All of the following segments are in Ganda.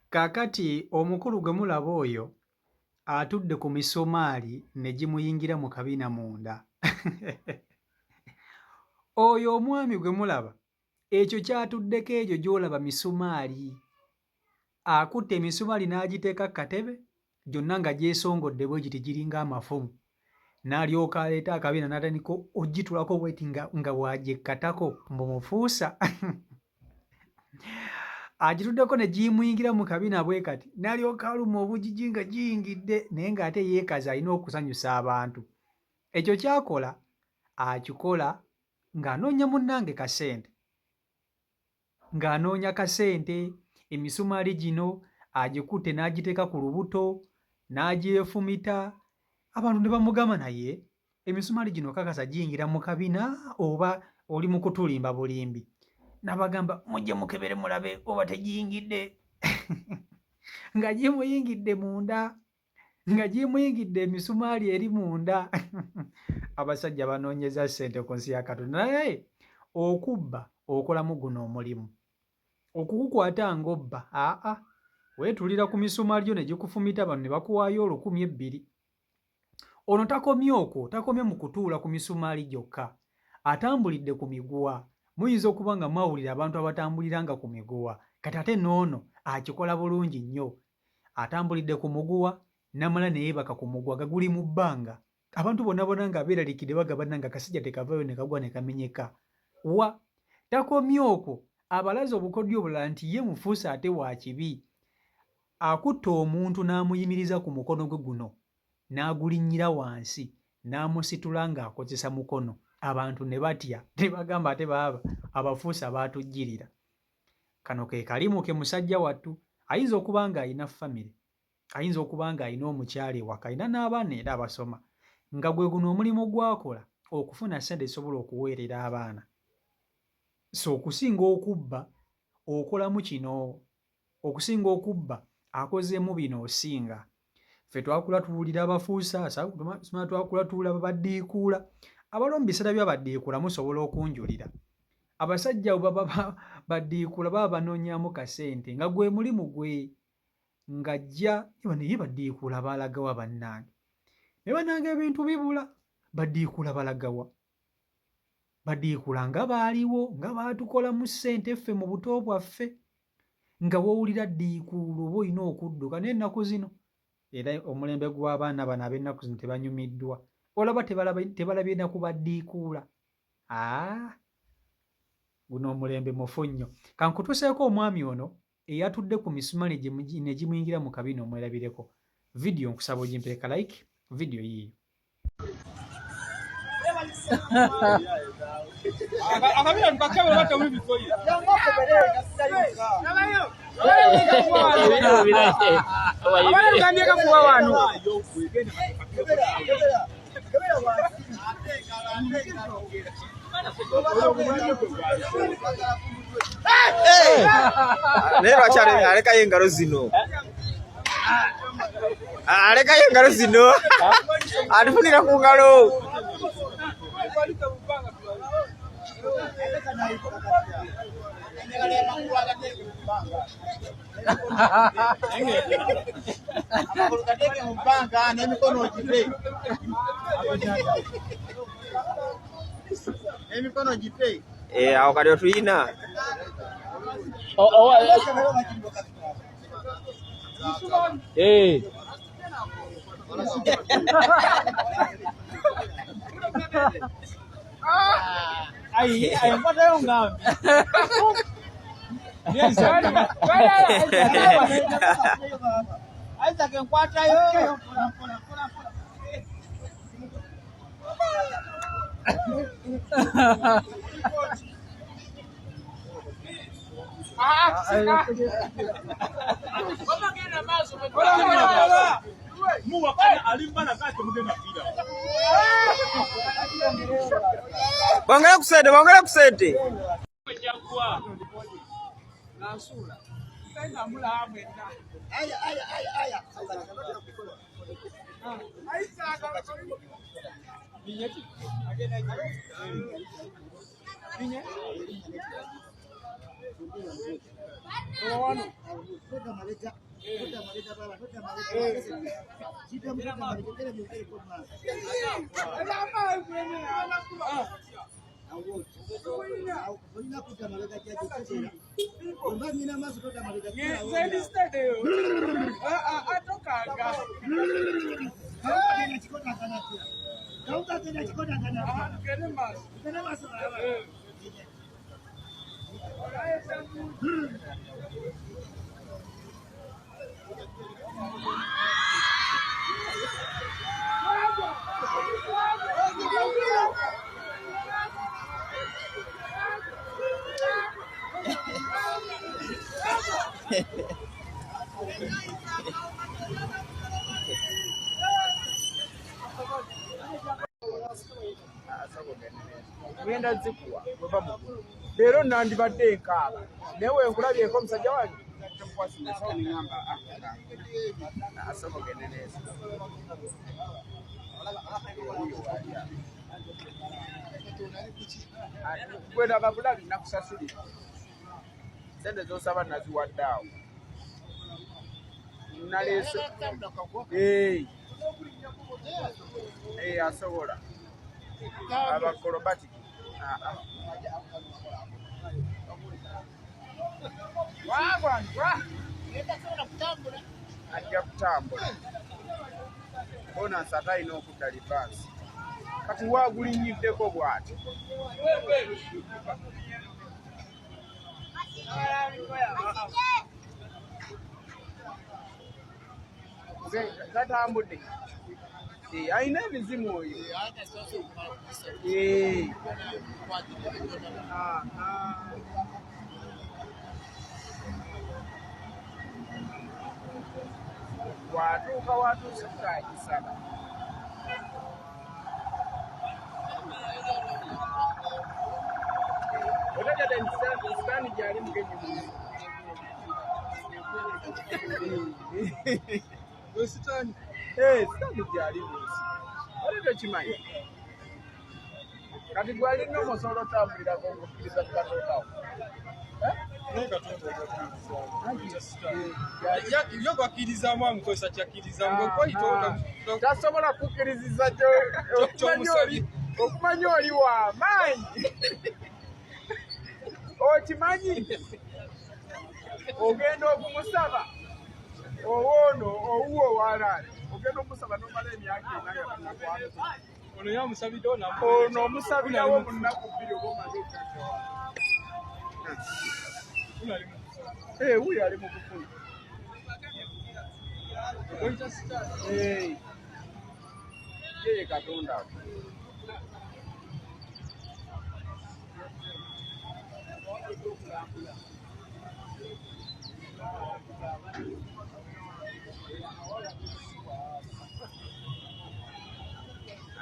Kaakati omukulu gwe mulaba oyo atudde ku misumaali ne gimuyingira mu kabina munda. Oyo omwami gwe mulaba ekyo kyatuddeko egyo gy'olaba misumaali. Akutte emisumaali n'agiteeka ku katebe gyonna nga gyesongodde bwe giti giringa amafumu. N'alyoka aleeta akabina n'atandika ogitulako bweti nga bw'agyekatako mbumufuusa. Agituddeko ne gimuyingira mu kabina bwe kati n'alyoka aluma obujiji nga giyingidde naye ng'ate yeekaza alina okusanyusa abantu. Ekyo ky'akola akikola ng'anoonya munnange kasente. Ng'anoonya kasente, emisumaali gino agikutte n'agiteeka ku lubuto n'agyefumita. Abantu ne bamugamba naye emisumaali gino kakasa giyingira mu kabina oba oli mu kutulimba bulimbi? N'abagamba mujje mukebere mulabe oba tegiyingidde. Nga gimuyingidde munda, nga gimuyingidde emisumaali eri munda. Abasajja banoonyeza ssente ku nsi ya Katonda naye okubba okolamu guno omulimu. Okukukwata ng'obba weetulira ku misumaali gyo ne gikufumita bano ne bakuwaayo 1,200. Ono takomye okwo, takomye mu kutuula ku misumaali gyokka, atambulidde ku miguwa. Muyinza okuba nga mwawulira abantu abatambulira nga ku miguwa, kati ate n'ono akikola bulungi nnyo. Atambulidde ku muguwa n'amala ne yeebaka ku muguwa nga guli mu bbanga. Abantu bonna nga beeraliikidde bagamba nga kasijja tekavaayo ne kagwa ne kamenyeka. Takomye okwo, abalaze obukodyo obulala nti ye mufuuse ate wa kibi. Akutta omuntu n'amuyimiriza ku mukono gwe guno n'agulinnyira wansi n'amusitula ng'akozesa mukono. Abantu ne batya ne bagamba ate baaba abafuusa baatujjirira. Kano ke kalimu ke musajja wattu. Ayinza okuba ng'alina famire, ayinza okuba ng'alina omukyala ewaka, alina n'abaana era abasoma, nga gwe guno omulimu gw'akola okufuna ssente esobola okuweerera abaana. So okusinga okubba okolamu kino, okusinga okubba akozeemu bino osinga. Ffe twakula tuwulira abafuusa, twakula tuwulira babaddiikuula. Abalo mu biseera by'abaddiikuula musobola okunjulira. Abasajja baddiikuula baba banoonyaamu kasente nga gwe mulimu gwe, ng'ajja naye baddiikuula balagawa bannange. Ne bannange ebintu bibula, baddiikuula balagawa. Baddiikuula nga baaliwo, nga baatukolamu ssente ffe mu buto bwaffe, nga woowulira ddiikuula oba olina okudduka n'ennaku zino. Era omulembe gw'abaana bano ab'ennaku zino tebanyumiddwa. Olaba tebalabye na ku baddiikuula. Guno omulembe mufu nnyo. Kankutuseeko omwami ono eyatudde ku misumaali ne gimuyingira mu kabina omwerabireko. Vidiyo nkusaba ogimpeeka like, vidiyo yiiyo. Akabina tukakebera batawuli bikoye. Lero achare alekayo engalo zino. Alekayo engalo zino. Alifunira ku ngalo. Awo kati otuyina. Bongera kusente. Ngenda zikuwa baba mukulu lero nandibadde enkaaba newe nkulabyeko omusajja wange asaba ogende neza gwena ababulabi nakusasulira sente zosaba naziwadde awo naleese asobola abakorobatic ajja kutambula bonansi ate alina okudda libansi kati wagulinyiddeko bw'ati gatambudde alina ebizimu oyo watuuka watuuse kutagisaba otegede nsitaani gyali mugenyi sitaani gyali munsi ate tokimanyi kati gwalina omusolo otambulirako ng'okkiriza kukatondawo yo gwakkirizamu amukozesa kyakkirizamu tasobola kukkiririza okumanya oli w'amaanyi okimanyi ogenda okumusaba owoono owuwo owalaale ogenda omusaba nomala emyaka ono yamusabidde ono omusabirawo mu nnaku bbiri oba omaze wuyo ali mu kufuna yeye katonda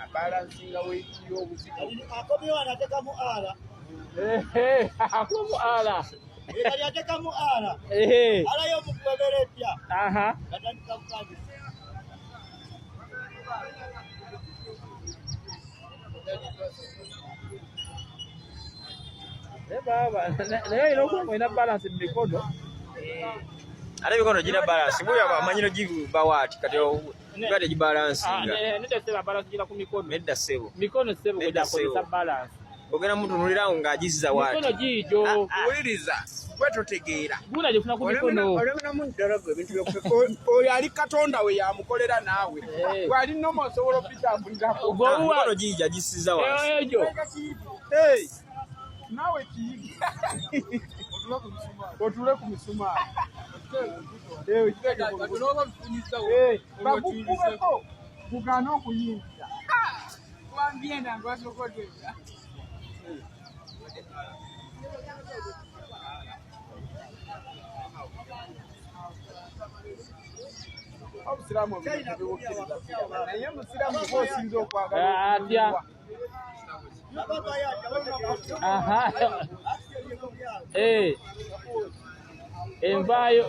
abalansinga w'ekiri obuzibu akomyewo anatekamu ala akomu ala kali atekamu ala ala y'omugoberedya katandika kukagisa naye olina okuba ng'olina balansi mu mikono ate emikono gina balansi muyo amanyiro gibawaati kati gate gibalansinga medda ssebo ogenda mutunulirawo ng'agizza waati wuliriza gwe totegeera olinamuddalago ebintu oyo ali katonda we yamukolera naawe gwalina omu osobola okubitambulirako emikono giyija gisiza wansi naawe kiyibi otule ku misumaali bagukubeko gugana okuyingira obusiraamu obintu bibukkiriza naye musiraamu osinza okwagala envayo